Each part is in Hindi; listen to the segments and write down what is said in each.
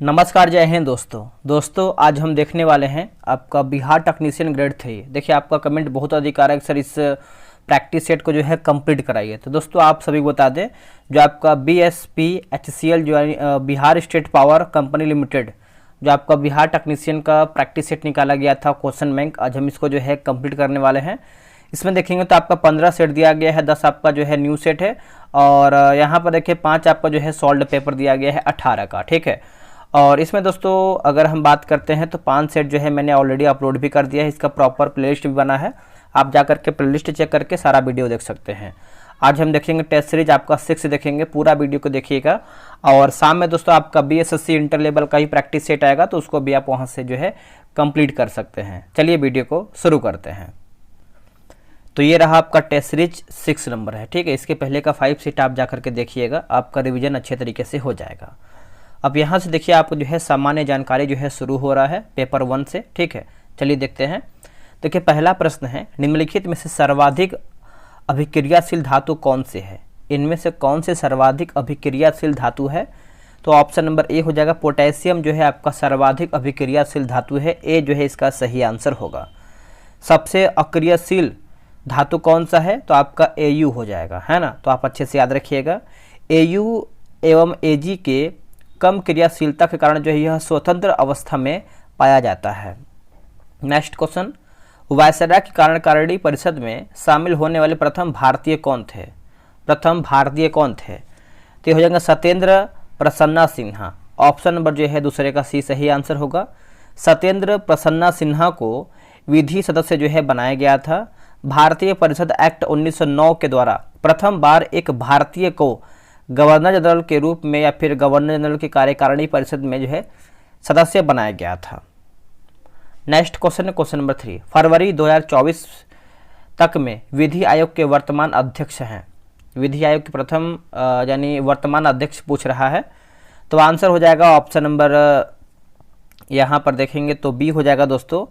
नमस्कार, जय हिंद दोस्तों आज हम देखने वाले हैं आपका बिहार टेक्नीशियन ग्रेड 3। देखिए आपका कमेंट बहुत अधिक आ रहा है कि सर इस प्रैक्टिस सेट को जो है कंप्लीट कराइए। तो दोस्तों आप सभी को बता दें, जो आपका BSPHCL जो है Bihar state power company limited, जो आपका बिहार टेक्नीशियन का प्रैक्टिस सेट निकाला गया था क्वेश्चन बैंक, आज हम इसको जो है कंप्लीट करने वाले हैं। इसमें देखेंगे तो आपका 15 सेट दिया गया है, 10 आपका जो है न्यू सेट है और यहाँ पर देखिए 5 आपका जो है सॉल्व पेपर दिया गया है 18 का, ठीक है। और इसमें दोस्तों अगर हम बात करते हैं तो 5 सेट जो है मैंने ऑलरेडी अपलोड भी कर दिया है, इसका प्रॉपर प्लेलिस्ट भी बना है, आप जा करके प्लेलिस्ट चेक करके सारा वीडियो देख सकते हैं। आज हम देखेंगे टेस्ट सीरीज आपका 6 देखेंगे, पूरा वीडियो को देखिएगा। और शाम में दोस्तों आपका BSSC इंटर लेवल का ही प्रैक्टिस सेट आएगा, तो उसको भी आप वहाँ से जो है कंप्लीट कर सकते हैं। चलिए वीडियो को शुरू करते हैं। तो ये रहा आपका टेस्ट सीरीज 6 नंबर है, ठीक है। इसके पहले का 5 सेट आप जा करके देखिएगा, आपका रिविजन अच्छे तरीके से हो जाएगा। अब यहाँ से देखिए आपको जो है सामान्य जानकारी जो है शुरू हो रहा है पेपर 1 से, ठीक है। चलिए देखते हैं। देखिए पहला प्रश्न है, निम्नलिखित में से सर्वाधिक अभिक्रियाशील धातु कौन से है? इनमें से कौन से सर्वाधिक अभिक्रियाशील धातु है? तो ऑप्शन नंबर ए हो जाएगा, पोटेशियम जो है आपका सर्वाधिक अभिक्रियाशील धातु है, ए जो है इसका सही आंसर होगा। सबसे अक्रियशील धातु कौन सा है? तो आपका Au हो जाएगा, है ना। तो आप अच्छे से याद रखिएगा, Au एवं Ag के कम क्रियाशीलता के कारण जो है यह स्वतंत्र अवस्था में पाया जाता है। नेक्स्ट क्वेश्चन, वायसराय की कार्यकारिणी परिषद में शामिल होने वाले प्रथम भारतीय कौन थे? प्रथम भारतीय कौन थे? तो ये हो जाएगा सत्येंद्र प्रसन्ना सिन्हा। ऑप्शन नंबर जो है दूसरे का सी सही आंसर होगा। सत्येंद्र प्रसन्ना सिन्हा को विधि सदस्य जो है बनाया गया था। भारतीय परिषद एक्ट 1909 के द्वारा प्रथम बार एक भारतीय को गवर्नर जनरल के रूप में या फिर गवर्नर जनरल की कार्यकारिणी परिषद में जो है सदस्य बनाया गया था। नेक्स्ट क्वेश्चन है क्वेश्चन नंबर 3, फरवरी 2024 तक में विधि आयोग के वर्तमान अध्यक्ष हैं। विधि आयोग के प्रथम यानी वर्तमान अध्यक्ष पूछ रहा है, तो आंसर हो जाएगा ऑप्शन नंबर यहाँ पर देखेंगे तो बी हो जाएगा दोस्तों।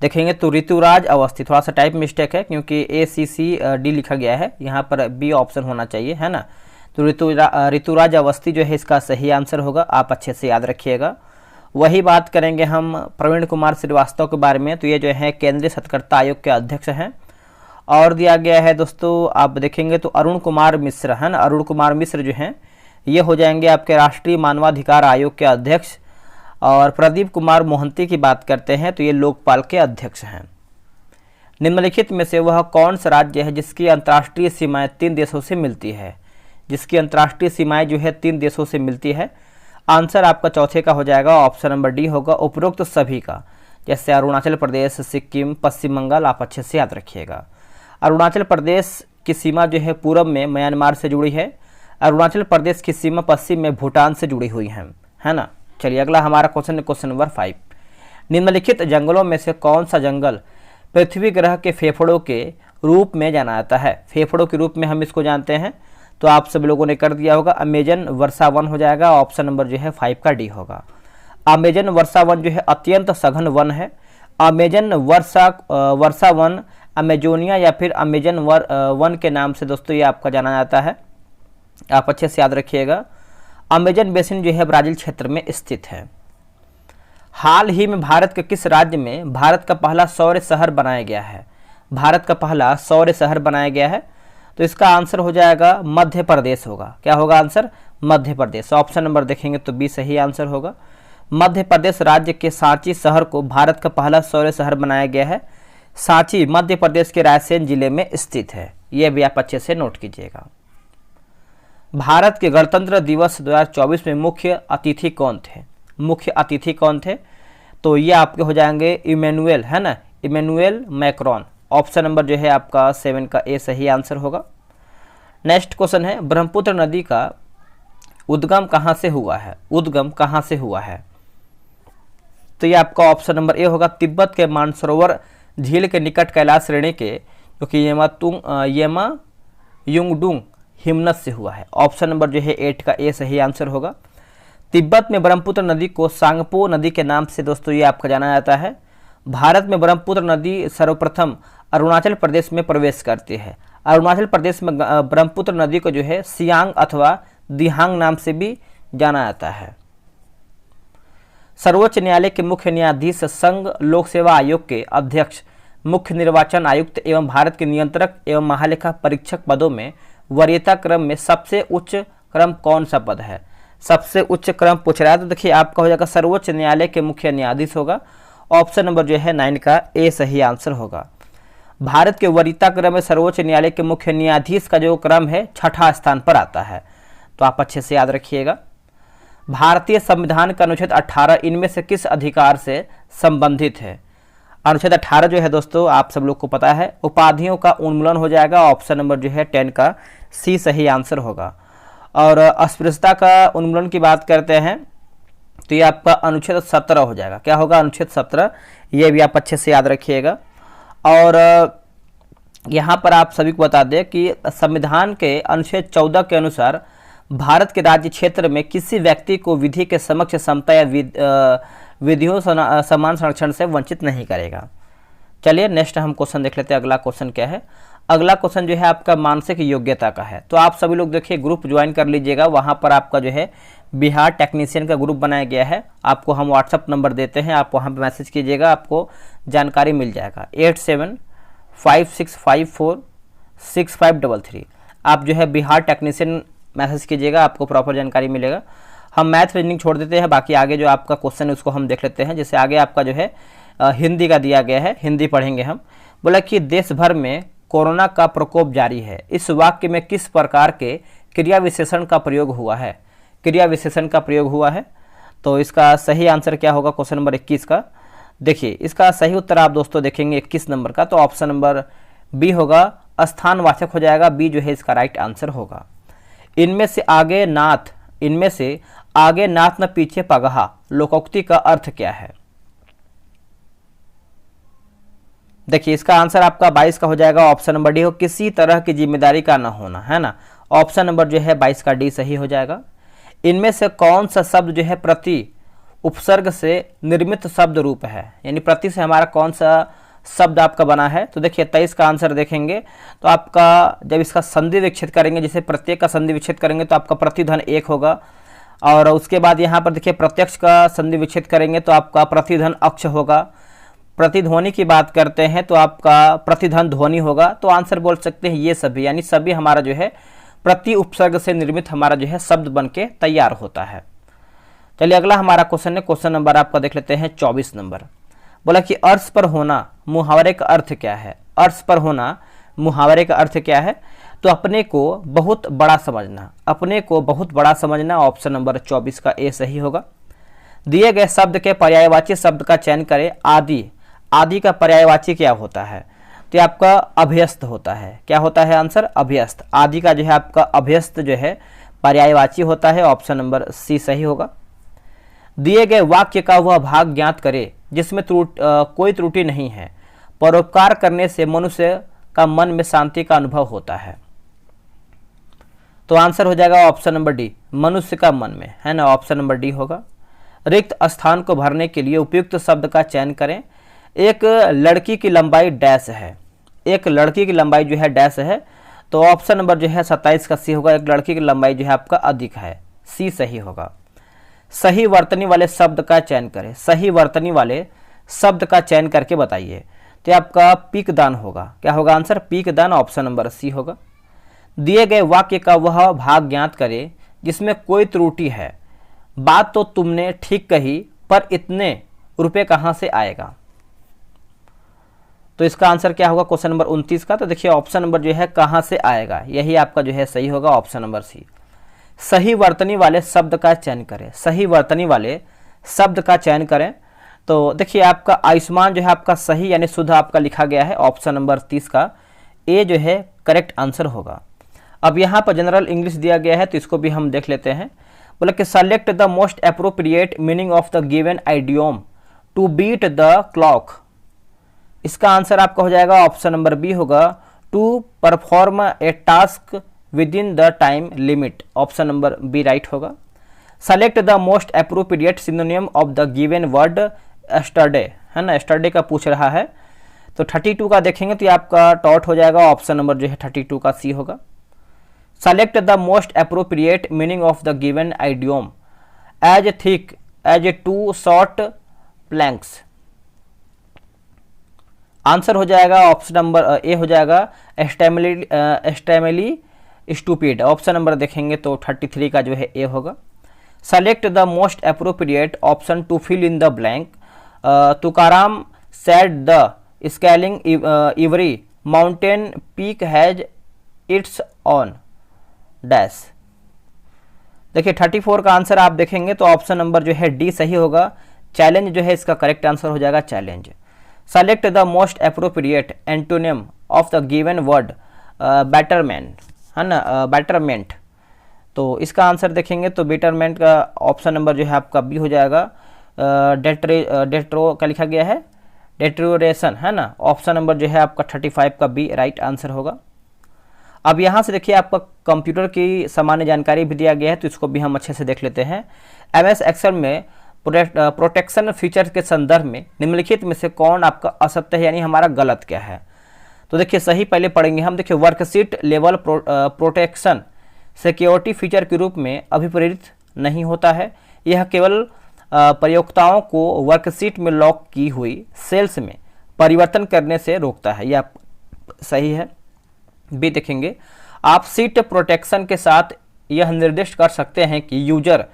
देखेंगे तो ऋतुराज अवस्थी, थोड़ा सा टाइप मिस्टेक है क्योंकि ACCD लिखा गया है, यहाँ पर बी ऑप्शन होना चाहिए, है ना। तो ऋतुराज अवस्थी जो है इसका सही आंसर होगा, आप अच्छे से याद रखिएगा। वही बात करेंगे हम प्रवीण कुमार श्रीवास्तव के बारे में, तो ये जो है केंद्रीय सत्कर्ता आयोग के अध्यक्ष हैं। और दिया गया है दोस्तों, आप देखेंगे तो अरुण कुमार मिश्र, है ना। अरुण कुमार मिश्र जो हैं ये हो जाएंगे आपके राष्ट्रीय मानवाधिकार आयोग के अध्यक्ष। और प्रदीप कुमार मोहंती की बात करते हैं तो ये लोकपाल के अध्यक्ष हैं। निम्नलिखित में से वह कौन सा राज्य है जिसकी अंतर्राष्ट्रीय सीमाएं 3 देशों से मिलती है? जिसकी अंतर्राष्ट्रीय सीमाएं जो है 3 देशों से मिलती है। आंसर आपका चौथे का हो जाएगा, ऑप्शन नंबर डी होगा, उपरोक्त सभी का। जैसे अरुणाचल प्रदेश, सिक्किम, पश्चिम बंगाल, आप अच्छे से याद रखिएगा। अरुणाचल प्रदेश की सीमा जो है पूर्व में म्यांमार से जुड़ी है। अरुणाचल प्रदेश की सीमा पश्चिम में भूटान से जुड़ी हुई है ना। चलिए अगला हमारा क्वेश्चन है क्वेश्चन नंबर 5, निम्नलिखित जंगलों में से कौन सा जंगल पृथ्वी ग्रह के फेफड़ों के रूप में जाना जाता है? फेफड़ों के रूप में हम इसको जानते हैं, तो आप सब लोगों ने कर दिया होगा। अमेजन वर्षा वन हो जाएगा, ऑप्शन नंबर जो है 5 का डी होगा। अमेजन वर्षा वन जो है अत्यंत सघन वन है। अमेजन वर्षा वन अमेजोनिया या फिर अमेजन वन के नाम से दोस्तों ये आपका जाना जाता है, आप अच्छे से याद रखिएगा। अमेजन बेसिन जो है ब्राजील क्षेत्र में स्थित है। हाल ही में भारत के किस राज्य में भारत का पहला सौर शहर बनाया गया है? भारत का पहला सौर शहर बनाया गया है, तो इसका आंसर हो जाएगा मध्य प्रदेश होगा। क्या होगा answer? Madhya Pradesh. Option number देखेंगे तो बी सही आंसर होगा। मध्य प्रदेश राज्य के सांची शहर को भारत का पहला सौर शहर बनाया गया है। सांची मध्य प्रदेश के रायसेन जिले में स्थित है, यह भी आप अच्छे से नोट कीजिएगा। भारत के गणतंत्र दिवस 2024 में मुख्य अतिथि कौन थे? मुख्य अतिथि कौन थे? तो ये आपके हो जाएंगे इमैनुअल, है ना, इमैनुअल मैक्रोन। ऑप्शन नंबर जो है आपका 7 का ए सही आंसर होगा। नेक्स्ट क्वेश्चन है, ब्रह्मपुत्र नदी का उद्गम कहाँ से हुआ है? उद्गम कहाँ से हुआ है? तो ये आपका ऑप्शन नंबर ए होगा, तिब्बत के मानसरोवर झील के निकट कैलाश श्रेणी के जो कि येमायुंगडुंग हिमनद से हुआ है। ऑप्शन नंबर जो है 8 का ए सही आंसर होगा। तिब्बत में ब्रह्मपुत्र नदी को सांगपो नदी के नाम से दोस्तों ये आपका जाना जाता है। भारत में ब्रह्मपुत्र नदी सर्वप्रथम अरुणाचल प्रदेश में प्रवेश करती है। अरुणाचल प्रदेश में ब्रह्मपुत्र नदी को जो है सियांग अथवा दिहांग नाम से भी जाना जाता है। सर्वोच्च न्यायालय के मुख्य न्यायाधीश संघ लोक सेवा आयोग के अध्यक्ष, मुख्य निर्वाचन आयुक्त एवं भारत के नियंत्रक एवं महालेखा परीक्षक पदों में वरीयता क्रम में सबसे उच्च क्रम कौन सा पद है? सबसे उच्च क्रम पूछ रहा है, तो देखिए आपका हो जाएगा सर्वोच्च न्यायालय के मुख्य न्यायाधीश होगा। ऑप्शन नंबर जो है 9 का ए सही आंसर होगा। भारत के वरीयता क्रम में सर्वोच्च न्यायालय के मुख्य न्यायाधीश का जो क्रम है 6ठा स्थान पर आता है, तो आप अच्छे से याद रखिएगा। भारतीय संविधान का अनुच्छेद 18 इनमें से किस अधिकार से संबंधित है? अनुच्छेद 18 जो है दोस्तों आप सब लोग को पता है, उपाधियों का उन्मूलन हो जाएगा। ऑप्शन नंबर जो है 10 का सी सही आंसर होगा। और अस्पृश्यता का उन्मूलन की बात करते हैं तो ये आपका अनुच्छेद 17 हो जाएगा। क्या होगा? अनुच्छेद 17, ये भी आप अच्छे से याद रखिएगा। और यहाँ पर आप सभी को बता दें कि संविधान के अनुच्छेद 14 के अनुसार भारत के राज्य क्षेत्र में किसी व्यक्ति को विधि के समक्ष समता या विधियों समान संरक्षण से वंचित नहीं करेगा। चलिए नेक्स्ट हम क्वेश्चन देख लेते हैं। अगला क्वेश्चन क्या है? अगला क्वेश्चन जो है आपका मानसिक योग्यता का है। तो आप सभी लोग देखिए ग्रुप ज्वाइन कर लीजिएगा, वहाँ पर आपका जो है बिहार टेक्नीशियन का ग्रुप बनाया गया है। आपको हम व्हाट्सअप नंबर देते हैं, आप वहाँ पर मैसेज कीजिएगा, आपको जानकारी मिल जाएगा। 8756546533 आप जो है बिहार टेक्नीशियन मैसेज कीजिएगा, आपको प्रॉपर जानकारी मिलेगा। हम मैथ रीजनिंग छोड़ देते हैं, बाकी आगे जो आपका क्वेश्चन है उसको हम देख लेते हैं। जैसे आगे आपका जो है हिंदी का दिया गया है, हिंदी पढ़ेंगे हम। बोला कि देश भर में कोरोना का प्रकोप जारी है, इस वाक्य में किस प्रकार के क्रिया विशेषण का प्रयोग हुआ है? क्रिया विशेषण का प्रयोग हुआ है, तो इसका सही आंसर क्या होगा क्वेश्चन नंबर 21 का? देखिए इसका सही उत्तर आप दोस्तों देखेंगे 21 नंबर का, तो ऑप्शन नंबर बी होगा, स्थानवाचक हो जाएगा। बी जो है इसका राइट आंसर होगा। इनमें से आगे नाथ न पीछे पगहा लोकोक्ति का अर्थ क्या है? देखिए इसका आंसर आपका 22 का हो जाएगा। ऑप्शन नंबर डी हो, किसी तरह की जिम्मेदारी का न होना, है ना। ऑप्शन नंबर जो है 22 का डी सही हो जाएगा। इनमें से कौन सा शब्द जो है प्रति उपसर्ग से निर्मित शब्द रूप है? यानी प्रति से हमारा कौन सा शब्द आपका बना है? तो देखिए 23 का आंसर देखेंगे तो आपका जब इसका संधि विच्छेद करेंगे, जैसे प्रत्येक का संधि विच्छेद करेंगे तो आपका प्रतिधन 1 होगा। और उसके बाद यहाँ पर देखिए प्रत्यक्ष का संधि विच्छेद करेंगे तो आपका प्रतिधन अक्ष होगा। प्रतिध्वनि की बात करते हैं तो आपका प्रतिधन ध्वनि होगा। तो आंसर बोल सकते हैं ये सभी, यानी सभी हमारा जो है प्रति उपसर्ग से निर्मित हमारा जो है शब्द बन के तैयार होता है। चलिए अगला हमारा क्वेश्चन है, क्वेश्चन नंबर आपका देख लेते हैं 24 नंबर। बोला कि अर्श पर होना मुहावरे का अर्थ क्या है? अर्श पर होना मुहावरे का अर्थ क्या है? तो अपने को बहुत बड़ा समझना, अपने को बहुत बड़ा समझना। ऑप्शन नंबर 24 का ए सही होगा। दिए गए शब्द के पर्यायवाची शब्द का चयन करें। आदि, आदि का पर्यायवाची क्या होता है? तो ये आपका अभ्यस्त होता है। क्या होता है आंसर? अभ्यस्त। आदि का जो है आपका अभ्यस्त जो है पर्यायवाची होता है। ऑप्शन नंबर सी सही होगा। दिए गए वाक्य का वह भाग ज्ञात करे जिसमें कोई त्रुटि नहीं है। परोपकार करने से मनुष्य का मन में शांति का अनुभव होता है। तो आंसर हो जाएगा ऑप्शन नंबर डी, मनुष्य का मन में, है ना। ऑप्शन नंबर डी होगा। रिक्त स्थान को भरने के लिए उपयुक्त शब्द का चयन करें। एक लड़की की लंबाई डैश है, एक लड़की की लंबाई जो है डैश है, तो ऑप्शन नंबर जो है 27 का सी होगा। एक लड़की की लंबाई जो है आपका अधिक है, सी सही होगा। सही वर्तनी वाले शब्द का चयन करें। सही वर्तनी वाले शब्द का चयन करके बताइए। तो आपका पीक दान होगा। क्या होगा आंसर? पीक दान। ऑप्शन नंबर सी होगा। दिए गए वाक्य का वह भाग ज्ञात करें जिसमें कोई त्रुटि है। बात तो तुमने ठीक कही, पर इतने रुपए कहां से आएगा? तो इसका आंसर क्या होगा क्वेश्चन नंबर 29 का? तो देखिए ऑप्शन नंबर जो है कहां से आएगा, यही आपका जो है सही होगा। Option number C. सही वर्तनी वाले शब्द का चयन करें। सही वर्तनी वाले शब्द का चयन करें। तो देखिए आपका आयुष्मान जो है आपका सही यानी शुद्ध आपका लिखा गया है। ऑप्शन नंबर 30 का ए जो है करेक्ट आंसर होगा। अब यहाँ पर जनरल इंग्लिश दिया गया है तो इसको भी हम देख लेते हैं। बोला कि select the most appropriate meaning of the given idiom to beat the clock. इसका आंसर आपका हो जाएगा ऑप्शन नंबर बी होगा, to perform a task within the time limit. Option number B right होगा। Select the most appropriate synonym of the given word yesterday, है ना। एस्टरडे का पूछ रहा है तो 32 का देखेंगे तो ये आपका टॉट हो जाएगा। ऑप्शन नंबर जो है 32 का सी होगा। Select the most appropriate meaning of the given idiom. As thick as a 2 short planks. Answer हो जाएगा ऑप्शन नंबर ए हो जाएगा एस्टेमली स्टूपिड। ऑप्शन नंबर देखेंगे तो 33 का जो है ए होगा। Select the most appropriate option to fill in the blank. Tukaram said the scaling every mountain peak has its own dash. देखिए 34 का आंसर आप देखेंगे तो ऑप्शन नंबर जो है डी सही होगा। चैलेंज जो है इसका करेक्ट आंसर हो जाएगा challenge. Select the most appropriate antonym of the given word betterment, है ना, बेटरमेंट। तो इसका आंसर देखेंगे तो बेटरमेंट का ऑप्शन नंबर जो है आपका बी हो जाएगा। डेट्रो का लिखा गया है डेट्रोरेशन, है ना। ऑप्शन नंबर जो है आपका 35 का बी राइट आंसर होगा। अब यहाँ से देखिए आपका कंप्यूटर की सामान्य जानकारी भी दिया गया है, तो इसको भी हम अच्छे से देख लेते हैं। MS एक्सेल में प्रोटेक्शन फीचर के संदर्भ में निम्नलिखित में से कौन आपका असत्य है, यानी हमारा गलत क्या है। तो देखिए सही पहले पढ़ेंगे हम। देखिए worksheet level protection security feature के रूप में अभिप्रेरित नहीं होता है। यह केवल प्रयोक्ताओं को वर्कशीट में लॉक की हुई सेल्स में परिवर्तन करने से रोकता है। यह सही है। बी देखेंगे, आप सीट प्रोटेक्शन के साथ यह निर्दिष्ट कर सकते हैं कि यूजर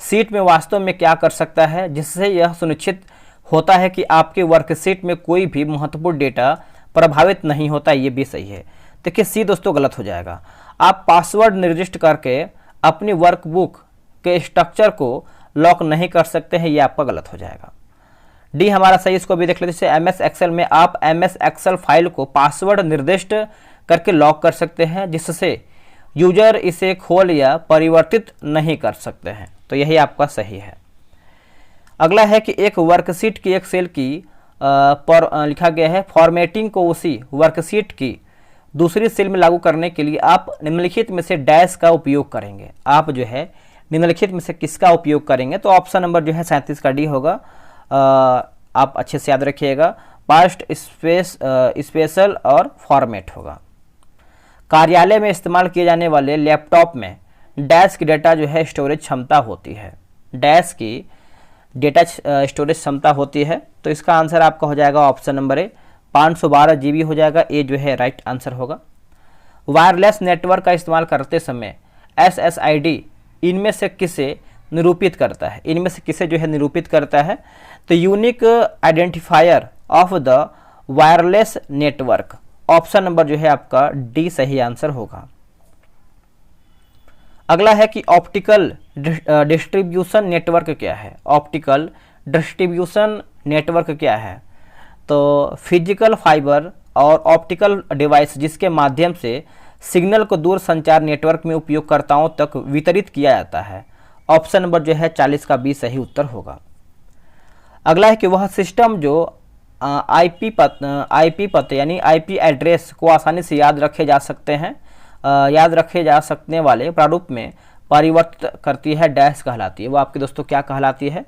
सीट में वास्तव में क्या कर सकता है, जिससे यह सुनिश्चित होता है कि आपके वर्कशीट में कोई भी महत्वपूर्ण डेटा प्रभावित नहीं होता। ये भी सही है। देखिए सी दोस्तों गलत हो जाएगा। आप पासवर्ड निर्दिष्ट करके अपनी वर्कबुक के स्ट्रक्चर को लॉक नहीं कर सकते हैं, ये आपका गलत हो जाएगा। डी हमारा सही, इसको भी देख लेते हैं। MS एक्सेल में आप MS एक्सेल फाइल को पासवर्ड निर्दिष्ट करके लॉक कर सकते हैं, जिससे यूजर इसे खोल या परिवर्तित नहीं कर सकते हैं। तो यही आपका सही है। अगला है कि एक वर्कशीट की एक सेल की पर लिखा गया है फॉर्मेटिंग को उसी वर्कशीट की दूसरी सेल में लागू करने के लिए आप निम्नलिखित में से डैश का उपयोग करेंगे। आप जो है निम्नलिखित में से किसका उपयोग करेंगे, तो ऑप्शन नंबर जो है 37 का डी होगा। आप अच्छे से याद रखिएगा। पास्ट स्पेशल और फॉर्मेट होगा। कार्यालय में इस्तेमाल किए जाने वाले लैपटॉप में डैश की डेटा जो है स्टोरेज क्षमता होती है। डैश की डेटा स्टोरेज क्षमता होती है। तो इसका आंसर आपका हो जाएगा ऑप्शन नंबर ए 512 GB हो जाएगा। ए जो है राइट आंसर होगा। वायरलेस नेटवर्क का इस्तेमाल करते समय SSID इनमें से किसे निरूपित करता है, इनमें से किसे जो है निरूपित करता है, तो unique identifier of the wireless network. Option number जो है आपका डी सही आंसर होगा। अगला है कि ऑप्टिकल डिस्ट्रीब्यूशन नेटवर्क क्या है। ऑप्टिकल डिस्ट्रीब्यूशन नेटवर्क क्या है, तो फिजिकल फाइबर और ऑप्टिकल डिवाइस जिसके माध्यम से सिग्नल को दूर संचार नेटवर्क में उपयोगकर्ताओं तक वितरित किया जाता है। ऑप्शन नंबर जो है 40 का बी सही उत्तर होगा। अगला है कि वह सिस्टम जो IP पते यानी IP एड्रेस को आसानी से याद रखे जा सकने वाले प्रारूप में परिवर्तित करती है, डैश कहलाती है। वो आपके दोस्तों क्या कहलाती है,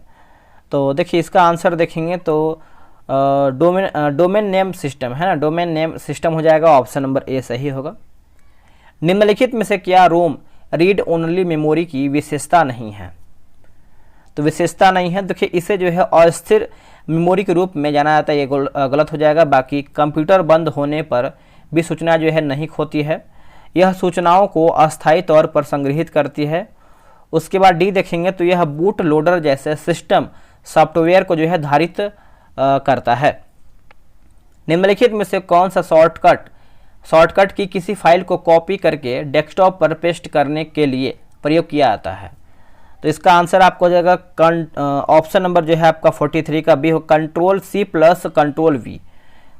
तो देखिए इसका आंसर देखेंगे तो डोमेन नेम सिस्टम, है ना, डोमेन नेम सिस्टम हो जाएगा। ऑप्शन नंबर ए सही होगा। निम्नलिखित में से क्या रोम रीड ओनली मेमोरी की विशेषता नहीं है, तो विशेषता नहीं है। देखिए इसे जो है अस्थिर मेमोरी के रूप में जाना जाता है, ये गलत हो जाएगा। बाकी कंप्यूटर बंद होने पर भी सूचना जो है नहीं खोती है, यह सूचनाओं को अस्थायी तौर पर संग्रहित करती है। उसके बाद डी देखेंगे तो यह बूट लोडर जैसे सिस्टम सॉफ्टवेयर को जो है धारित करता है। निम्नलिखित में से कौन सा शॉर्टकट की किसी फाइल को कॉपी करके डेस्कटॉप पर पेस्ट करने के लिए प्रयोग किया जाता है, तो इसका आंसर आपको हो जाएगा ऑप्शन नंबर जो है आपका 43 का बी हो, Ctrl+C + Ctrl+V,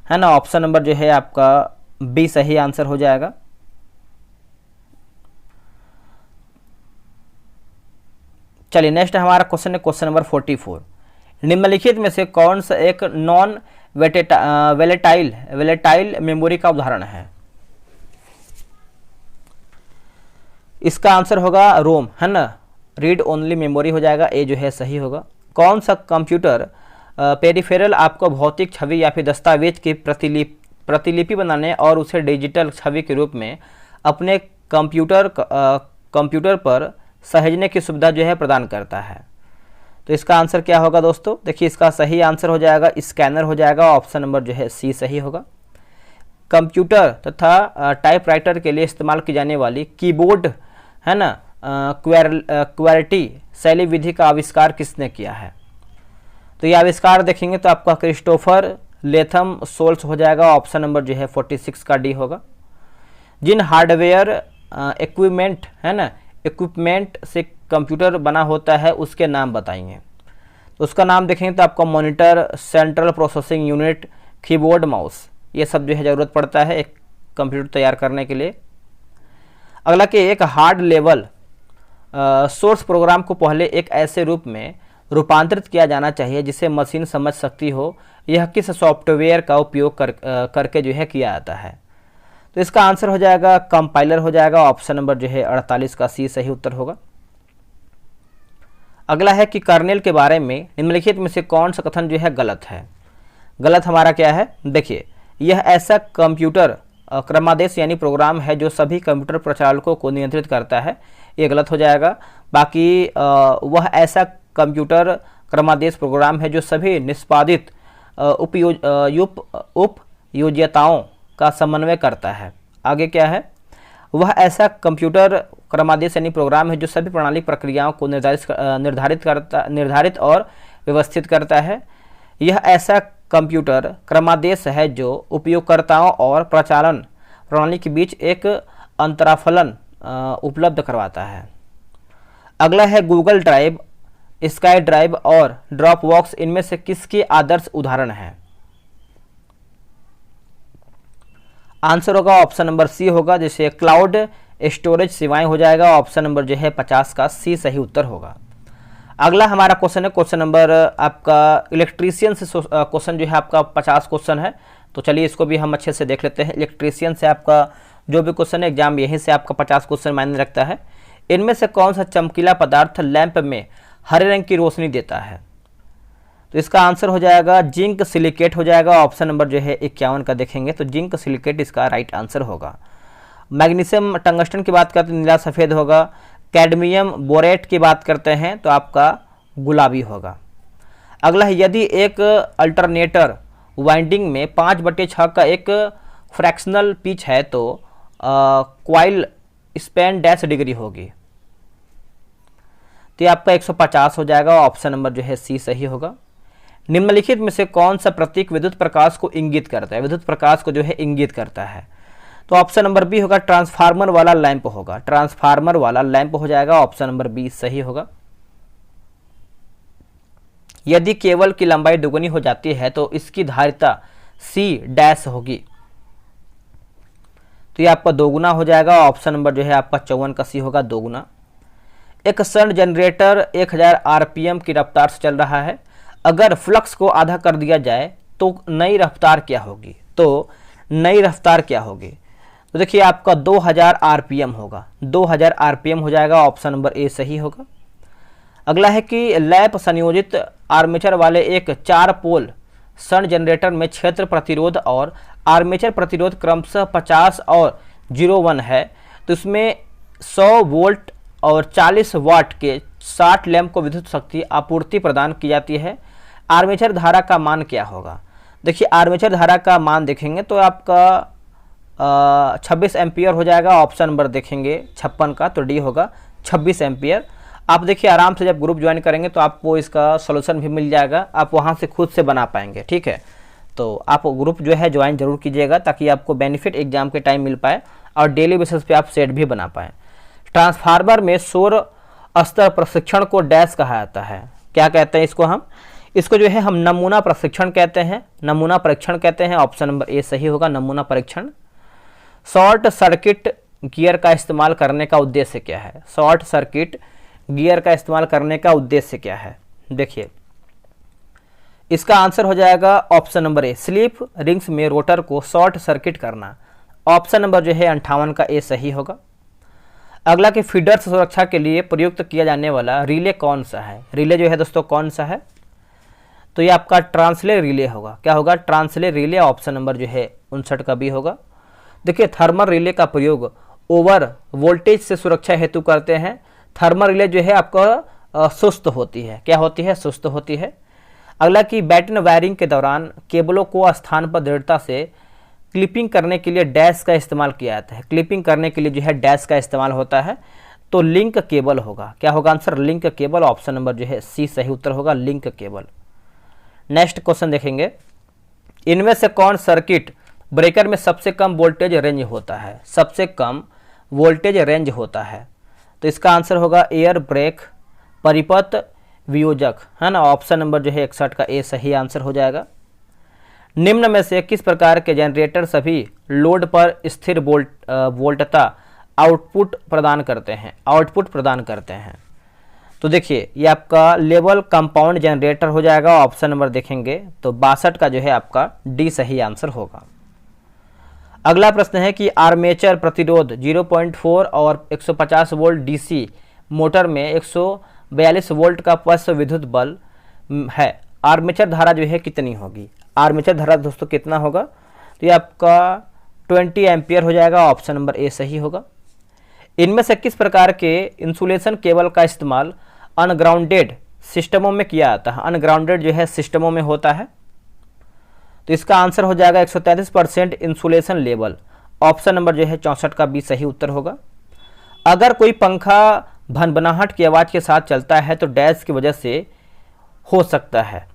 है ना। ऑप्शन नंबर जो है आपका बी सही आंसर हो जाएगा। चलिए नेक्स्ट हमारा क्वेश्चन है क्वेश्चन नंबर 44। निम्नलिखित में से कौन सा एक नॉन वेलेटाइल मेमोरी का उदाहरण है। इसका आंसर होगा रोम, है ना, रीड ओनली मेमोरी हो जाएगा। ए जो है सही होगा। कौन सा कंप्यूटर पेरिफेरल आपको भौतिक छवि या फिर दस्तावेज की प्रतिलिपि बनाने और उसे डिजिटल छवि के रूप में अपने कंप्यूटर पर सहेजने की सुविधा जो है प्रदान करता है, तो इसका आंसर क्या होगा दोस्तों? देखिए इसका सही आंसर हो जाएगा स्कैनर हो जाएगा, ऑप्शन नंबर जो है सी सही होगा। कंप्यूटर तथा टाइपराइटर के लिए इस्तेमाल की जाने वाली कीबोर्ड है ना क्वेलिटी शैली विधि का आविष्कार किसने किया है? तो ये आविष्कार देखेंगे तो आपका क्रिस्टोफर लेथम सोल्स हो जाएगा, ऑप्शन नंबर जो है 46 का डी होगा। जिन हार्डवेयर इक्विपमेंट है ना इक्विपमेंट से कंप्यूटर बना होता है उसके नाम बताइए। तो उसका नाम देखेंगे तो आपका monitor, central processing unit, keyboard, mouse, ये सब जो है ज़रूरत पड़ता है एक कंप्यूटर तैयार करने के लिए। अगला कि एक हार्ड लेवल सोर्स प्रोग्राम को पहले एक ऐसे रूप में रूपांतरित किया जाना चाहिए जिसे मशीन समझ सकती हो, यह किस सॉफ्टवेयर का उपयोग करके जो है किया जाता है? तो इसका आंसर हो जाएगा कंपाइलर हो जाएगा, ऑप्शन नंबर जो है 48 का सी सही उत्तर होगा। अगला है कि कर्नेल के बारे में निम्नलिखित में से कौन सा कथन जो है गलत है? गलत हमारा क्या है? देखिए यह ऐसा कंप्यूटर क्रमादेश यानी प्रोग्राम है जो सभी कंप्यूटर प्रचालकों को नियंत्रित करता है, ये गलत हो जाएगा। बाकी वह ऐसा कंप्यूटर क्रमादेश प्रोग्राम है जो सभी निष्पादित उपयोगिताओं का समन्वय करता है। आगे क्या है? वह ऐसा कंप्यूटर क्रमादेश यानी प्रोग्राम है जो सभी प्रणाली प्रक्रियाओं को निर्धारित और व्यवस्थित करता है। यह ऐसा कंप्यूटर क्रमादेश है जो उपयोगकर्ताओं और प्रचालन प्रणाली के बीच एक अंतराफलन उपलब्ध करवाता है। अगला है गूगल ड्राइव, स्काई ड्राइव और ड्रॉपबॉक्स इनमें से किसके आदर्श उदाहरण हैं? आंसर होगा ऑप्शन नंबर सी होगा, जैसे क्लाउड स्टोरेज सेवाएं हो जाएगा, ऑप्शन नंबर जो है 50 का सी सही उत्तर होगा। अगला हमारा क्वेश्चन है क्वेश्चन नंबर आपका इलेक्ट्रीशियन से क्वेश्चन जो है आपका 50 क्वेश्चन है, तो चलिए इसको भी हम अच्छे से देख लेते हैं। इलेक्ट्रीशियन से आपका जो भी क्वेश्चन है एग्जाम यहीं से आपका 50 क्वेश्चन मायने रखता है। इनमें से कौन सा चमकीला पदार्थ लैंप में हरे रंग की रोशनी देता है? तो इसका आंसर हो जाएगा जिंक सिलिकेट हो जाएगा, ऑप्शन नंबर जो है 51 का देखेंगे तो जिंक सिलिकेट इसका राइट आंसर होगा। मैग्नीशियम टंगस्टन की बात करते हैं नीला सफ़ेद होगा। कैडमियम बोरेट की बात करते हैं तो आपका गुलाबी होगा। अगला है यदि एक अल्टरनेटर वाइंडिंग में 5/6 का एक फ्रैक्शनल पिच है तो क्वाइल स्पैन डैश डिग्री होगी? तो ये आपका 150 हो जाएगा, ऑप्शन नंबर जो है सी सही होगा। निम्नलिखित में से कौन सा प्रतीक विद्युत प्रकाश को इंगित करता है? विद्युत प्रकाश को जो है इंगित करता है, तो ऑप्शन नंबर बी होगा ट्रांसफार्मर वाला लैंप होगा। ट्रांसफार्मर वाला लैंप हो जाएगा, ऑप्शन नंबर बी सही होगा। यदि केबल की लंबाई दुगुनी हो जाती है तो इसकी धारिता सी डैश होगी, तो ये आपका दोगुना हो जाएगा, ऑप्शन नंबर जो है आपका 54 का सी होगा, दोगुना। एक शंट जनरेटर 1000 आरपीएम की रफ्तार से चल रहा है, अगर फ्लक्स को आधा कर दिया जाए तो नई रफ्तार क्या होगी? तो नई रफ्तार क्या होगी? तो देखिए आपका 2000 आरपीएम होगा, 2000 आरपीएम हो जाएगा, ऑप्शन नंबर ए सही होगा। अगला है कि लैप संयोजित आर्मेचर वाले एक 4 पोल शंट जनरेटर में क्षेत्र प्रतिरोध और आर्मेचर प्रतिरोध क्रमशः 50 और 01 है, तो इसमें 100 वोल्ट और 40 वाट के 60 लैंप को विद्युत शक्ति आपूर्ति प्रदान की जाती है। आर्मेचर धारा का मान क्या होगा? देखिए आर्मेचर धारा का मान देखेंगे तो आपका 26 एम्पियर हो जाएगा, ऑप्शन नंबर देखेंगे 56 का तो डी होगा 26 एम्पियर। आप देखिए आराम से जब ग्रुप ज्वाइन करेंगे तो आपको इसका सॉल्यूशन भी मिल जाएगा, आप वहाँ से खुद से बना पाएंगे, ठीक है। तो आप ग्रुप जो है ज्वाइन जरूर कीजिएगा ताकि आपको बेनिफिट एग्जाम के टाइम मिल पाए और डेली बेसिस पे आप सेट भी बना पाएँ। ट्रांसफार्मर में सौर स्तर प्रशिक्षण को डैश कहा जाता है, क्या कहते हैं इसको? इसको जो है हम नमूना प्रशिक्षण कहते हैं, नमूना परीक्षण कहते हैं, ऑप्शन नंबर ए सही होगा, नमूना परीक्षण। शॉर्ट सर्किट गियर का इस्तेमाल करने का उद्देश्य क्या है? शॉर्ट सर्किट गियर का इस्तेमाल करने का उद्देश्य क्या है? देखिए इसका आंसर हो जाएगा option number A, slip rings में रोटर को शॉर्ट सर्किट करना, ऑप्शन नंबर जो है 58 का ए सही होगा। अगला कि फीडर सुरक्षा के लिए प्रयुक्त किया जाने वाला रिले कौन सा है? रिले जो है दोस्तों कौन सा है? तो ये आपका ट्रांसले रिले होगा, क्या होगा? ट्रांसले रिले, ऑप्शन नंबर जो है 59 का भी होगा। देखिए थर्मल रिले का प्रयोग ओवर वोल्टेज से सुरक्षा हेतु करते हैं। थर्मल रिले जो है आपका सुस्त होती है। क्या होती है? सुस्त होती है। अगला कि बैटन वायरिंग के दौरान केबलों को स्थान पर दृढ़ता से क्लिपिंग करने के लिए डैश का इस्तेमाल किया जाता है। क्लिपिंग करने के लिए जो है डैश का इस्तेमाल होता है, तो लिंक केबल होगा। क्या होगा answer? Link cable. Option number जो है सी सही उत्तर होगा, लिंक केबल। नेक्स्ट क्वेश्चन देखेंगे, इनमें से कौन सर्किट ब्रेकर में सबसे कम वोल्टेज रेंज होता है? सबसे कम वोल्टेज रेंज होता है, तो इसका आंसर होगा एयर ब्रेक परिपथ वियोजक, है ना। ऑप्शन नंबर जो है 61 का ए सही आंसर हो जाएगा। निम्न में से किस प्रकार के जनरेटर सभी लोड पर स्थिर वोल्टता आउटपुट प्रदान करते हैं? आउटपुट प्रदान करते हैं, तो देखिए ये आपका लेवल कंपाउंड जनरेटर हो जाएगा। ऑप्शन नंबर देखेंगे तो 62 का जो है आपका डी सही आंसर होगा। अगला प्रश्न है कि आर्मेचर प्रतिरोध 0.4 और 150 वोल्ट डीसी मोटर में 142 वोल्ट का पश्च विद्युत बल है। आर्मेचर धारा जो है कितनी होगी? आर्मेचर धारा दोस्तों कितना होगा? तो ये आपका 20 एम्पियर हो जाएगा। ऑप्शन नंबर ए सही होगा। इनमें से किस प्रकार के इंसुलेशन केबल का इस्तेमाल अनग्राउंडेड सिस्टमों में किया जाता है? अनग्राउंडेड जो है सिस्टमों में होता है, तो इसका आंसर हो जाएगा 133% इंसुलेशन लेवल। ऑप्शन नंबर जो है 64 का बी सही उत्तर होगा। अगर कोई पंखा भनभनाहट की आवाज़ के साथ चलता है तो डैश की वजह से हो सकता है,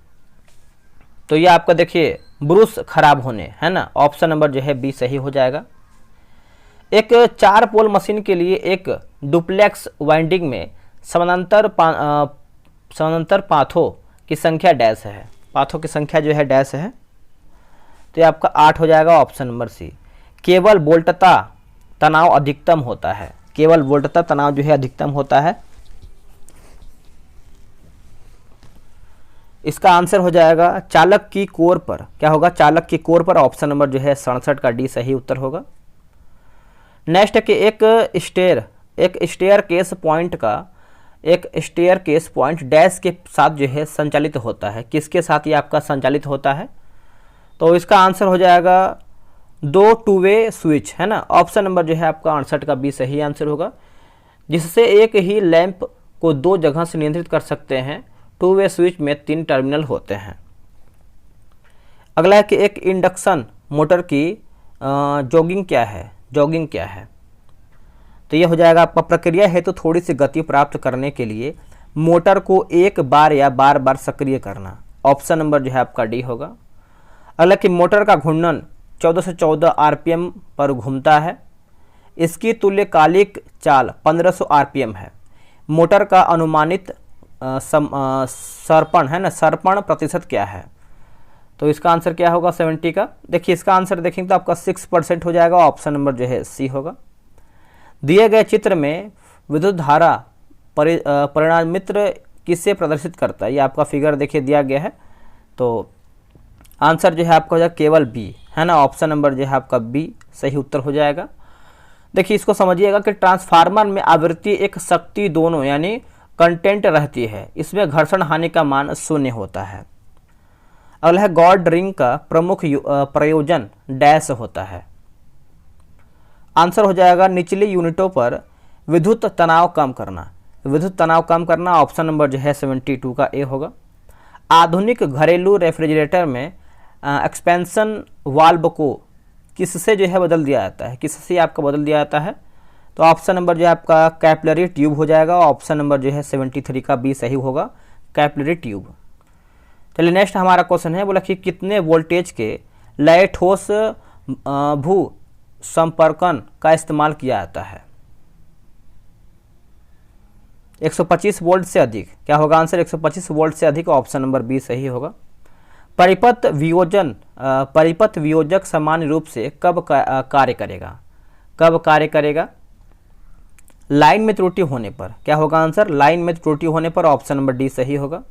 तो ये आपका देखिए ब्रूस खराब होने, है ना। ऑप्शन नंबर जो है बी सही हो जाएगा। एक 4 पोल मशीन के लिए एक डुप्लेक्स वाइंडिंग में समानांतर पाथों की संख्या डैश है। पाथों की संख्या जो है डैश है, तो ये आपका 8 हो जाएगा। Option number C. केवल वोल्टता तनाव अधिकतम होता है। केवल वोल्टता तनाव जो है अधिकतम होता है, इसका आंसर हो जाएगा चालक की कोर पर। क्या होगा? चालक की कोर पर। ऑप्शन नंबर जो है 67 का डी सही उत्तर होगा। नेक्स्ट है कि एक स्टेयर केस पॉइंट डैश के साथ जो है संचालित होता है। किसके साथ ये आपका संचालित होता है? तो इसका आंसर हो जाएगा 2 टू वे स्विच, है ना। ऑप्शन नंबर जो है आपका 68 का बी सही आंसर होगा, जिससे एक ही लैंप को 2 जगह से नियंत्रित कर सकते हैं। 2 वे स्विच में 3 टर्मिनल होते हैं। अगला है कि एक इंडक्शन मोटर की जॉगिंग क्या है? जॉगिंग क्या है? तो ये हो जाएगा आपका प्रक्रिया है तो थोड़ी सी गति प्राप्त करने के लिए मोटर को एक बार या बार बार सक्रिय करना। ऑप्शन नंबर जो है आपका डी होगा। अगला कि मोटर का घूर्णन 14 से 14 आरपीएम पर घूमता है। इसकी तुल्यकालिक चाल 1500 आरपीएम है। मोटर का अनुमानित सर्पण, है ना, सर्पण प्रतिशत क्या है? तो इसका आंसर क्या होगा? 70 का। देखिए इसका आंसर देखेंगे तो आपका 6% हो जाएगा। ऑप्शन नंबर जो है सी होगा। दिए गए चित्र में विद्युत धारा परिणामित्र किससे प्रदर्शित करता है? ये आपका फिगर देखिए दिया गया है, तो आंसर जो है आपका हो जाएगा केवल बी, है ना। ऑप्शन नंबर जो है आपका बी सही उत्तर हो जाएगा। देखिए इसको समझिएगा कि ट्रांसफार्मर में आवृत्ति एक शक्ति दोनों यानी कंटेंट रहती है। इसमें घर्षण हानि का मान 0 होता है। अगला है गॉड रिंग का प्रमुख प्रयोजन डैश होता है। आंसर हो जाएगा निचली यूनिटों पर विद्युत तनाव कम करना। विद्युत तनाव कम करना। ऑप्शन नंबर जो है 72 का ए होगा। आधुनिक घरेलू रेफ्रिजरेटर में एक्सपेंशन वाल्व को किससे जो है बदल दिया जाता है? किससे आपका बदल दिया जाता है? तो ऑप्शन नंबर जो है आपका कैपिलरी ट्यूब हो जाएगा। ऑप्शन नंबर जो है 73 का बी सही होगा, कैपिलरी ट्यूब। चलिए नेक्स्ट हमारा क्वेश्चन है, बोला कि कितने वोल्टेज के लय ठोस भू संपर्कन का इस्तेमाल किया जाता है? 125 वोल्ट से अधिक। क्या होगा आंसर? 125 वोल्ट से अधिक। ऑप्शन नंबर बी सही होगा। परिपथ वियोजक सामान्य रूप से कब कार्य करेगा? कब कार्य करेगा? लाइन में त्रुटि होने पर। क्या होगा आंसर? लाइन में त्रुटि होने पर। ऑप्शन नंबर डी सही होगा।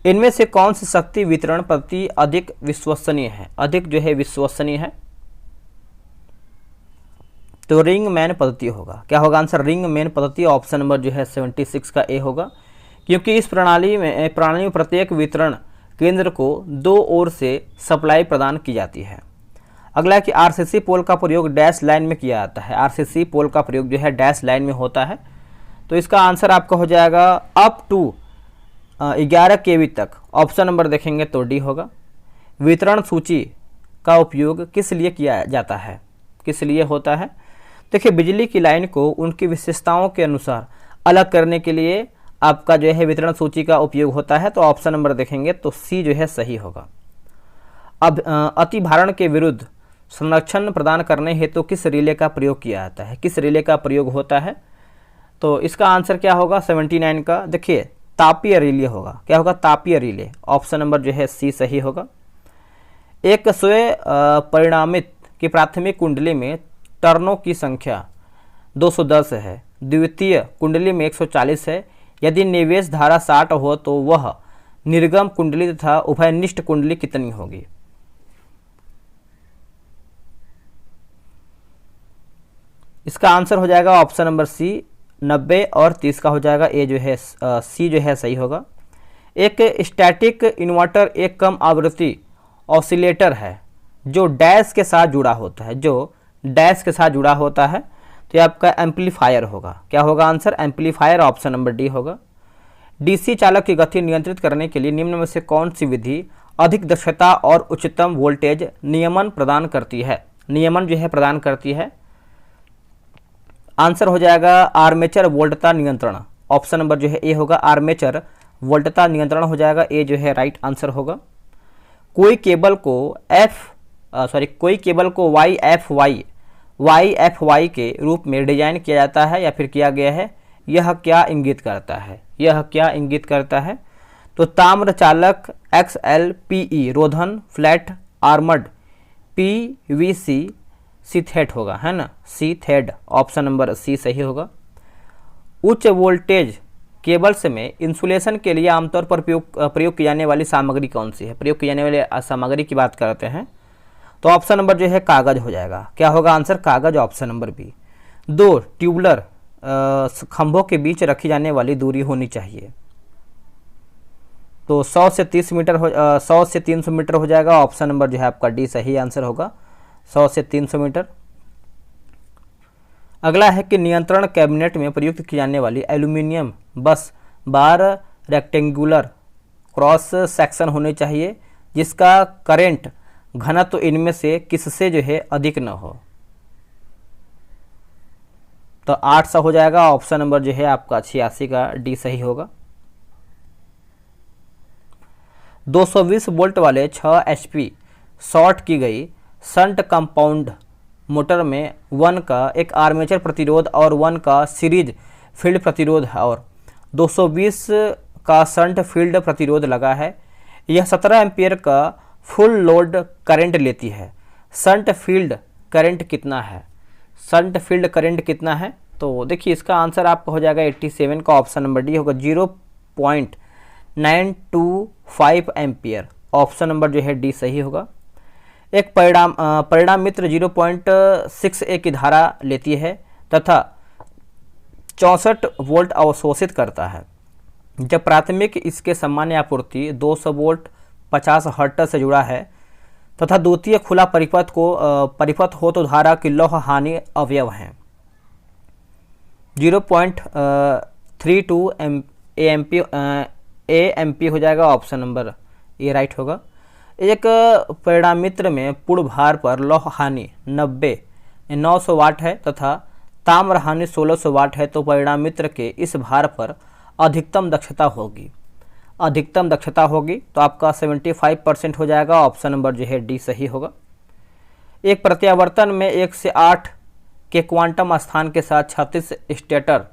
इनमें से कौन सी शक्ति वितरण पद्धति अधिक विश्वसनीय है? अधिक जो है विश्वसनीय है, तो रिंग मैन पद्धति होगा। क्या होगा आंसर? रिंग मैन पद्धति। ऑप्शन नंबर जो है 76 का ए होगा, क्योंकि इस प्रणाली में प्रत्येक वितरण केंद्र को 2 ओर से सप्लाई प्रदान की जाती है। अगला है कि आरसीसी पोल का प्रयोग डैश लाइन में किया जाता है। आरसीसी पोल का प्रयोग जो है डैश लाइन में होता है, तो इसका आंसर आपका हो जाएगा अप टू 11 kV तक। ऑप्शन नंबर देखेंगे तो डी होगा। वितरण सूची का उपयोग किस लिए किया जाता है, किस लिए होता है? देखिए, बिजली की लाइन को उनकी विशेषताओं के अनुसार अलग करने के लिए आपका जो है वितरण सूची का उपयोग होता है। तो ऑप्शन नंबर देखेंगे तो सी जो है सही होगा। अब अतिभारण के विरुद्ध संरक्षण प्रदान करने हेतु किस रिले का प्रयोग किया जाता है, किस रिले का प्रयोग होता है? तो इसका आंसर क्या होगा 79 का? देखिए, तापीय रिले होगा। क्या होगा? तापीय रिले। ऑप्शन नंबर जो है सी सही होगा। एक स्वयं परिणामित की प्राथमिक कुंडली में टर्नों की संख्या 210 है, द्वितीय कुंडली में 140 है। यदि निवेश धारा 60 हो तो वह निर्गम कुंडली तथा उभयनिष्ठ कुंडली कितनी होगी? इसका आंसर हो जाएगा ऑप्शन नंबर सी 90 और 30 का हो जाएगा। ए जो है सी जो है सही होगा। एक स्टैटिक इन्वर्टर एक कम आवृत्ति ऑसिलेटर है जो डैश के साथ जुड़ा होता है, जो डैश के साथ जुड़ा होता है। तो ये आपका एम्पलीफायर होगा। क्या होगा answer? Amplifier. Option number D होगा। डीसी चालक की गति नियंत्रित करने के लिए निम्न में से कौन सी विधि अधिक दक्षता और उच्चतम वोल्टेज नियमन प्रदान करती है, नियमन जो है प्रदान करती है? आंसर हो जाएगा आर्मेचर वोल्टता नियंत्रण। ऑप्शन नंबर जो है ए होगा, आर्मेचर वोल्टता नियंत्रण हो जाएगा। ए जो है राइट आंसर होगा। कोई केबल को YFY के रूप में डिजाइन किया जाता है या फिर किया गया है, यह क्या इंगित करता है, यह क्या इंगित करता है? तो ताम्र चालक XLPE रोधन फ्लैट आर्मर्ड PVC सीथेट होगा, है ना, सीथेड। ऑप्शन नंबर सी सही होगा। उच्च वोल्टेज केबल्स में इंसुलेशन के लिए आमतौर पर प्रयोग की जाने वाली सामग्री कौन सी है? प्रयोग की जाने वाली सामग्री की बात करते हैं तो ऑप्शन नंबर जो है कागज हो जाएगा। क्या होगा आंसर? कागज। Option number B. 2 ट्यूबुलर खंभों के बीच रखी जाने वाली दूरी होनी चाहिए। तो 100 से 300 मीटर हो जाएगा। ऑप्शन नंबर जो है आपका डी सही आंसर होगा, 100 से 300 मीटर। अगला है कि नियंत्रण कैबिनेट में प्रयुक्त की जाने वाली एल्यूमिनियम बस बार रेक्टेंगुलर क्रॉस सेक्शन होने चाहिए जिसका करेंट घनत्व तो इनमें से किससे जो है अधिक न हो? तो 800 हो जाएगा। ऑप्शन नंबर जो है आपका 86 का डी सही होगा। 220 वोल्ट वाले 6 HP शॉर्ट की गई शंट कंपाउंड मोटर में 1 का एक आर्मेचर प्रतिरोध और 1 का सीरीज फील्ड प्रतिरोध है और 220 का शंट फील्ड प्रतिरोध लगा है। यह 17 एम्पियर का फुल लोड करंट लेती है। शंट फील्ड करंट कितना है? शंट फील्ड करंट कितना है? तो देखिए, इसका आंसर आपका हो जाएगा 87 का। ऑप्शन नंबर डी होगा, 0.925 एम्पियर। ऑप्शन नंबर जो है डी सही होगा। एक परिणाम मित्र 0.6A की धारा लेती है तथा 64 वोल्ट अवशोषित करता है। जब प्राथमिक इसके सामान्य आपूर्ति 200 वोल्ट 50 हर्ट्ज से जुड़ा है तथा द्वितीय खुला परिपथ हो तो धारा की लौह हानि अवयव है। 0.32 एएमपी हो जाएगा। ऑप्शन नंबर ए राइट होगा। एक परिणाम मित्र में पूर्ण भार पर लौह हानि 900 वाट है तथा ताम्र हानि 1600 वाट है तो परिणाम मित्र के इस भार पर अधिकतम दक्षता होगी, अधिकतम दक्षता होगी तो आपका 75% हो जाएगा। ऑप्शन नंबर जो है डी सही होगा। एक प्रत्यावर्तन में 1 से 8 के क्वांटम स्थान के साथ 36 स्टेटर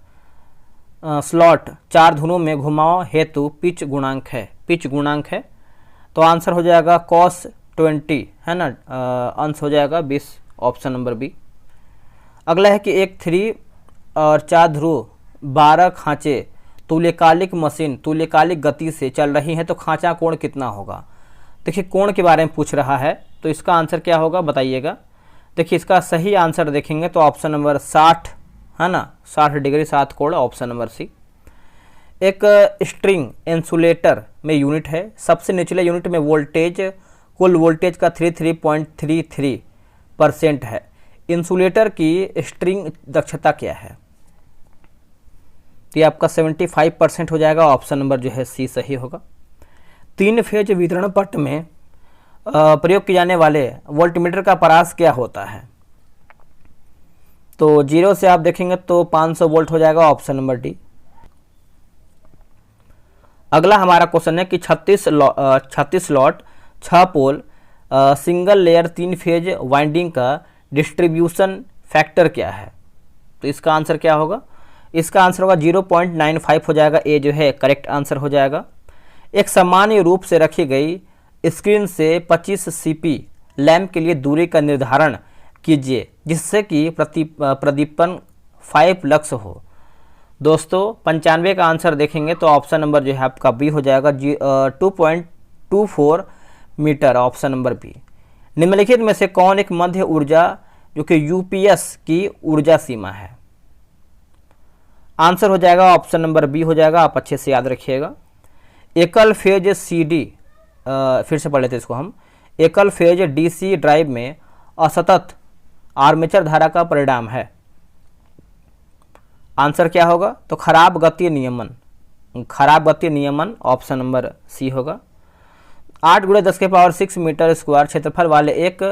स्लॉट 4 धुनों में घुमाव हेतु पिच गुणांक है। तो आंसर हो जाएगा cos 20, है ना, अंश हो जाएगा 20। Option number B. अगला है कि एक 3 और 4 ध्रुव 12 खांचे तुल्यकालिक मशीन तुल्यकालिक गति से चल रही है तो खांचा कोण कितना होगा? देखिए, कोण के बारे में पूछ रहा है तो इसका आंसर क्या होगा बताइएगा। देखिए, इसका सही आंसर देखेंगे तो ऑप्शन नंबर 60, है ना, 60 डिग्री 7 कोण। Option number C. एक स्ट्रिंग इंसुलेटर में यूनिट है। सबसे निचले यूनिट में वोल्टेज कुल वोल्टेज का 33.33% है। इंसुलेटर की स्ट्रिंग दक्षता क्या है? तो ये आपका 75% हो जाएगा। ऑप्शन नंबर जो है सी सही होगा। 3 फेज वितरण पट्ट में प्रयोग किए जाने वाले वोल्टमीटर का परास क्या होता है? तो 0 से आप देखेंगे तो 500 वोल्ट हो जाएगा। Option number D. अगला हमारा क्वेश्चन है कि 36 slot 6 pole single layer 3 phase winding का डिस्ट्रीब्यूशन फैक्टर क्या है? तो इसका आंसर क्या होगा? इसका आंसर होगा 0.95 हो जाएगा। ए जो है करेक्ट आंसर हो जाएगा। एक सामान्य रूप से रखी गई स्क्रीन से 25 सीपी लैंप के लिए दूरी का निर्धारण कीजिए जिससे कि प्रदीपन 5 लक्स हो। दोस्तों 95 का आंसर देखेंगे तो ऑप्शन नंबर जो है आपका बी हो जाएगा। 2.24 मीटर। Option number B. निम्नलिखित में से कौन एक मध्य ऊर्जा जो कि यूपीएस की ऊर्जा सीमा है? आंसर हो जाएगा ऑप्शन नंबर बी हो जाएगा। आप अच्छे से याद रखिएगा। एकल फेज सीडी, फिर से पढ़ लेते इसको हम। एकल फेज डीसी ड्राइव में असतत आर्मेचर धारा का परिणाम है। आंसर क्या होगा? तो खराब गतीय नियमन। खराब गतीय नियमन ऑप्शन नंबर सी होगा। 8 × 10⁶ मीटर स्क्वायर क्षेत्रफल वाले एक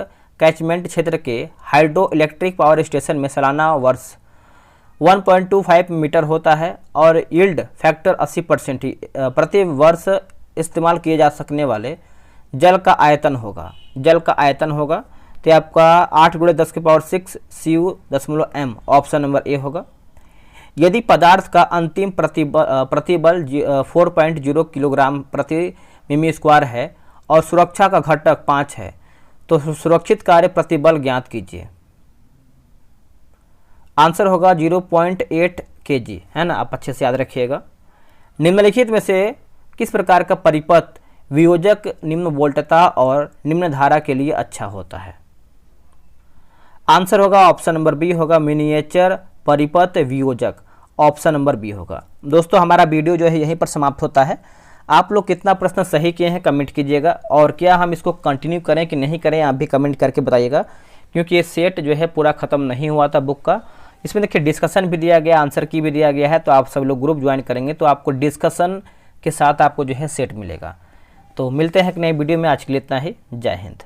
कैचमेंट क्षेत्र के हाइड्रो इलेक्ट्रिक पावर स्टेशन में सालाना वर्ष 1.25 मीटर होता है और यील्ड फैक्टर 80% प्रति वर्ष इस्तेमाल किए जा सकने वाले जल का आयतन होगा। जल का आयतन होगा तो आपका 8 × 10⁶ CU.m। ऑप्शन नंबर ए होगा। यदि पदार्थ का अंतिम प्रतिबल 4.0 किलोग्राम प्रति मिमी स्क्वायर है और सुरक्षा का घटक 5 है तो सुरक्षित कार्य प्रतिबल ज्ञात कीजिए। आंसर होगा 0.8 kg, है ना। आप अच्छे से याद रखिएगा। निम्नलिखित में से किस प्रकार का परिपथ वियोजक निम्न वोल्टता और निम्न धारा के लिए अच्छा होता है? आंसर होगा ऑप्शन नंबर बी होगा। मिनिएचर परिपथ वियोजक। ऑप्शन नंबर बी होगा। दोस्तों हमारा वीडियो जो है यहीं पर समाप्त होता है। आप लोग कितना प्रश्न सही किए हैं कमेंट कीजिएगा, और क्या हम इसको कंटिन्यू करें कि नहीं करें आप भी कमेंट करके बताइएगा, क्योंकि ये सेट जो है पूरा ख़त्म नहीं हुआ था बुक का। इसमें देखिए डिस्कशन भी दिया गया, आंसर की भी दिया गया है। तो आप सब लोग ग्रुप ज्वाइन करेंगे तो आपको डिस्कशन के साथ आपको जो है सेट मिलेगा। तो मिलते हैं एक नई वीडियो में। आज के लिए इतना ही। जय हिंद।